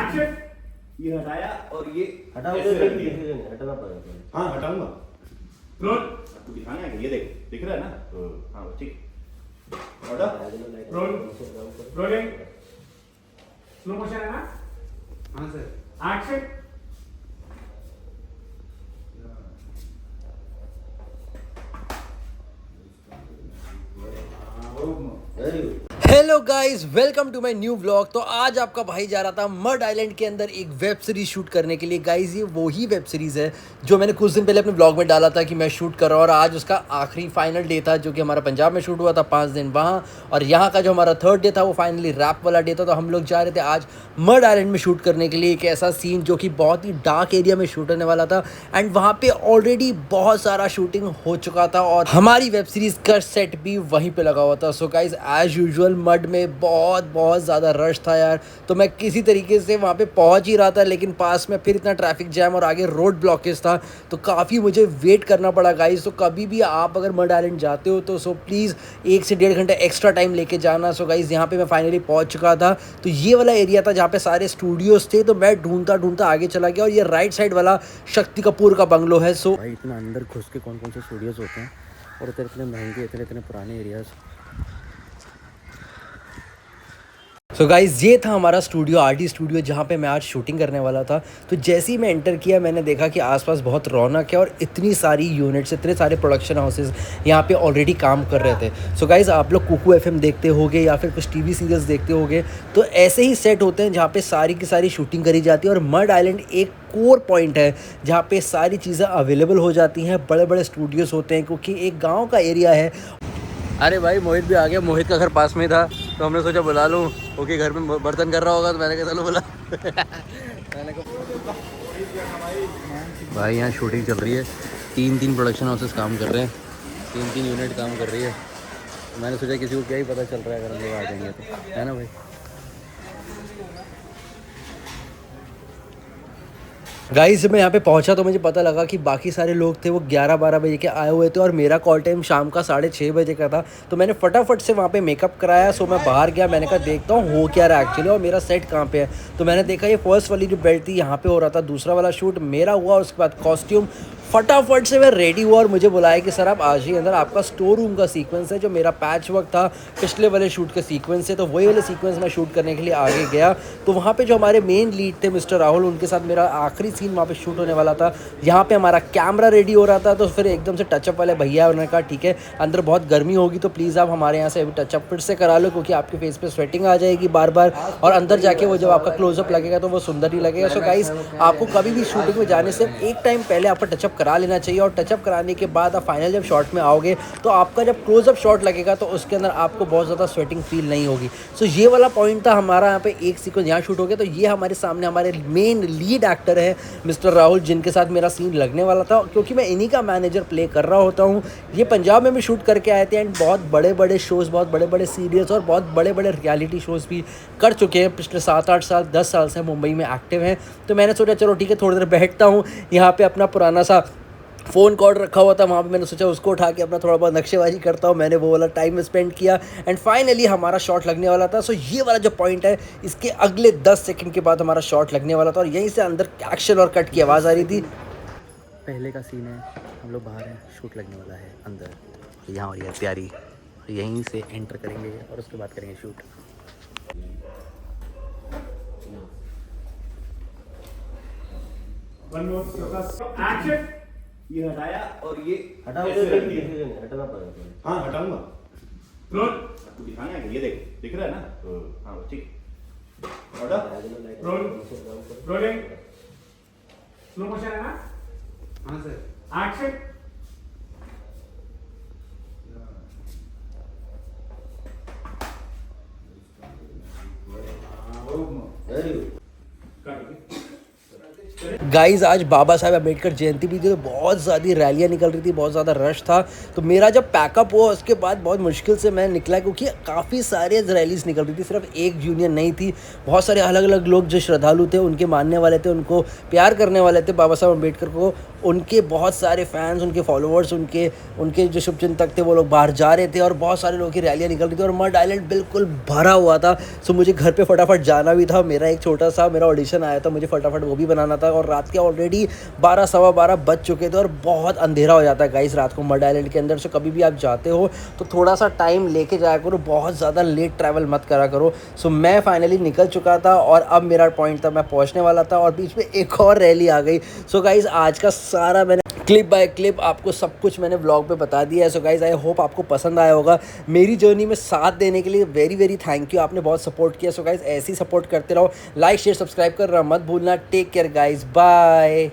Action. ये हटाया और ये हटाओ ऐसे रख दिया। हटाना पड़ेगा। हाँ हटाऊंगा। रोल। आपको दिखाना है कि ये देख दिख रहा है ना। हाँ ठीक। Order. Roll. Rolling. Slow motion है ना। हाँ sir. Action. Very good. Hello guys, welcome to my new vlog. तो आज आपका भाई जा रहा था मड आइलैंड के अंदर एक वेब सीरीज शूट करने के लिए। गाइस ये वही वेब सीरीज़ है जो मैंने कुछ दिन पहले अपने व्लॉग में डाला था कि मैं शूट कर रहा हूँ, और आज उसका आखिरी फाइनल डे था जो कि हमारा पंजाब में शूट हुआ था 5 दिन वहाँ, और यहाँ का जो हमारा थर्ड डे था वो फाइनली रैप वाला डे था। तो हम लोग जा रहे थे आज मड आइलैंड में शूट करने के लिए एक ऐसा सीन जो कि बहुत ही डार्क एरिया में शूट होने वाला था, एंड वहाँ पे ऑलरेडी बहुत सारा शूटिंग हो चुका था और हमारी वेब सीरीज़ का सेट भी वहीं पे लगा हुआ था। So guys as usual mud में बहुत ज़्यादा रश था यार, तो मैं किसी तरीके से वहाँ पे पहुँच ही रहा था, लेकिन पास में फिर इतना ट्रैफिक जैम और आगे रोड ब्लॉकेज था, तो काफ़ी मुझे वेट करना पड़ा गाइस। तो कभी भी आप अगर मड आइलैंड जाते हो तो सो प्लीज़ 1 से 1.5 घंटे एक्स्ट्रा टाइम लेके जाना। सो गाइस यहाँ पे मैं फाइनली पहुँच चुका था। तो ये वाला एरिया था जहाँ पे सारे स्टूडियोज़ थे, तो मैं ढूंढता आगे चला गया, और ये राइट साइड वाला शक्ति कपूर का बंगलो है। सो भाई इतना अंदर घुस के कौन कौन से स्टूडियोज़ होते हैं, और इतने महंगे इतने पुराने एरियाज़। सो गाइज़ ये था हमारा स्टूडियो, आरडी स्टूडियो, जहाँ पे मैं आज शूटिंग करने वाला था। तो जैसे ही मैं एंटर किया मैंने देखा कि आसपास बहुत रौनक है और इतनी सारी यूनिट्स, इतने सारे प्रोडक्शन हाउसेस यहाँ पे ऑलरेडी काम कर रहे थे। सो गाइज़ आप लोग कुकू एफएम देखते होगे या फिर कुछ टीवी सीरियल्स देखते होगे, तो ऐसे ही सेट होते हैं जहाँ पे सारी की सारी शूटिंग करी जाती है। और मड आइलैंड एक कोर पॉइंट है जहाँ पे सारी चीज़ें अवेलेबल हो जाती हैं, बड़े बड़े स्टूडियोज़ होते हैं, क्योंकि एक गाँव का एरिया है। अरे भाई मोहित भी आ गया, मोहित का घर पास में था, तो हमने सोचा बुला लूँ। ओके घर में बर्तन कर रहा होगा, तो मैंने कहा चलो बुला। मैंने कहा भाई यहाँ शूटिंग चल रही है, 3 प्रोडक्शन हाउसेस काम कर रहे हैं, 3 यूनिट काम कर रही है। तो मैंने सोचा किसी को क्या ही पता चल रहा है अगर हम लोग आ जाएंगे तो, है ना भाई। गाइस जब मैं यहाँ पे पहुँचा तो मुझे पता लगा कि बाकी सारे लोग थे वो 11-12 बजे के आए हुए थे, और मेरा कॉल टाइम शाम का 6:30 बजे का था। तो मैंने फटाफट से वहाँ पे मेकअप कराया। सो मैं बाहर गया, मैंने कहा देखता हूँ हो क्या रहा है एक्चुअली, और मेरा सेट कहाँ पे है। तो मैंने देखा ये फर्स्ट वाली जो बेल्ट थी यहाँ पे हो रहा था, दूसरा वाला शूट मेरा हुआ, और उसके बाद कॉस्ट्यूम फटाफट से मैं रेडी हुआ और मुझे बुलाया कि सर आप आज ही अंदर, आपका स्टोर रूम का सीक्वेंस है, जो मेरा पैच वर्क था पिछले वाले शूट का सीक्वेंस है। तो वही वाले सीक्वेंस मैं शूट करने के लिए आगे गया। तो वहाँ पे जो हमारे मेन लीड थे मिस्टर राहुल, उनके साथ मेरा आखिरी सीन वहाँ पे शूट होने वाला था। यहाँ पे हमारा कैमरा रेडी हो रहा था, तो फिर एकदम से टचअप वाले भैया उन्होंने कहा ठीक है अंदर बहुत गर्मी होगी, तो प्लीज़ आप हमारे यहाँ से अभी टचअप फिर से करा लो, क्योंकि आपके फेस पे स्वेटिंग आ जाएगी बार बार, और अंदर जाके वो जब आपका क्लोजअप लगेगा तो वो सुंदर नहीं लगेगा। सो गाइस आपको कभी भी शूटिंग में जाने से एक टाइम पहले आपका टचअप करा लेना चाहिए, और टचअप कराने के बाद आप फाइनल जब शॉट में आओगे तो आपका जब क्लोजअप शॉट लगेगा तो उसके अंदर आपको बहुत ज़्यादा स्वेटिंग फील नहीं होगी। सो ये वाला पॉइंट था हमारा, यहाँ पे एक सीक्वेंस यहाँ शूट हो गया। तो ये हमारे सामने हमारे मेन लीड एक्टर है मिस्टर राहुल, जिनके साथ मेरा सीन लगने वाला था, क्योंकि मैं इन्हीं का मैनेजर प्ले कर रहा होता हूँ। ये पंजाब में भी शूट करके आए थे, एंड बहुत बड़े बड़े शोज़, बहुत बड़े बड़े सीरियल्स और बहुत बड़े बड़े रियलिटी शोज़ भी कर चुके हैं। पिछले 7-8 साल 10 साल से मुंबई में एक्टिव हैं। तो मैंने सोचा चलो ठीक है थोड़ी देर बैठता हूँ। यहाँ पे अपना पुराना सा फ़ोन कॉल रखा हुआ था वहाँ पे, मैंने सोचा उसको उठा के अपना थोड़ा बहुत नक्शेबाजी करता हूँ। मैंने वो वाला टाइम स्पेंड किया, एंड फाइनली हमारा शॉट लगने वाला था। सो ये वाला जो पॉइंट है, इसके अगले 10 सेकंड के बाद हमारा शॉट लगने वाला था, और यहीं से अंदर एक्शन और कट की आवाज़ आ रही थी। पहले का सीन है, हम लोग बाहर हैं, शूट लगने वाला है अंदर, यहाँ हो रही है तैयारी, यहीं से एंटर करेंगे और उसके बाद करेंगे शूट। One more action. ये हटाया और ये हटाओ ऐसे रख दिया। हटाना पड़ेगा। हाँ हटाऊंगा। रोल। आपको दिखाना है कि ये देख दिख रहा है ना। हाँ ठीक। Order. Roll. Rolling. Slow motion है ना। हाँ sir. Action. Very good. Guys आज बाबा साहब अम्बेडकर जयंती भी थी, तो बहुत ज़्यादा रैलियाँ निकल रही थी, बहुत ज़्यादा रश था। तो मेरा जब पैकअप हुआ उसके बाद बहुत मुश्किल से मैं निकला, क्योंकि काफ़ी सारे रैलीज निकल रही थी, सिर्फ एक यूनियन नहीं थी। बहुत सारे अलग अलग लोग जो श्रद्धालु थे, उनके मानने वाले थे, उनको प्यार करने वाले थे बाबा साहब अम्बेडकर को, उनके बहुत सारे फैंस, उनके फॉलोअर्स, उनके जो शुभचिंतक थे वो लोग बाहर जा रहे थे और बहुत सारे लोगों की रैलियाँ निकल रही थी और मड आइलैंड बिल्कुल भरा हुआ था। सो मुझे घर पे फटाफट जाना भी था, मेरा एक छोटा सा मेरा ऑडिशन आया था, मुझे फटाफट वो भी बनाना था। और रात के ऑलरेडी 12 सवा 12 बज चुके थे और बहुत अंधेरा हो जाता है गाइस रात को मड आइलैंड के अंदर। सो कभी भी आप जाते हो तो थोड़ा सा टाइम लेके जाया करो, बहुत ज़्यादा लेट ट्रैवल मत करा करो। सो मैं फाइनली निकल चुका था और अब मेरा पॉइंट था, मैं पहुँचने वाला था और बीच में एक और रैली आ गई। सो गाइस आज का सारा मैंने क्लिप बाय क्लिप आपको सब कुछ मैंने व्लॉग पे बता दिया है। सो गाइस आई होप आपको पसंद आया होगा। मेरी जर्नी में साथ देने के लिए वेरी वेरी थैंक यू, आपने बहुत सपोर्ट किया। सो गाइस ऐसे ही सपोर्ट करते रहो, लाइक शेयर सब्सक्राइब करना मत भूलना। Take care guys, bye.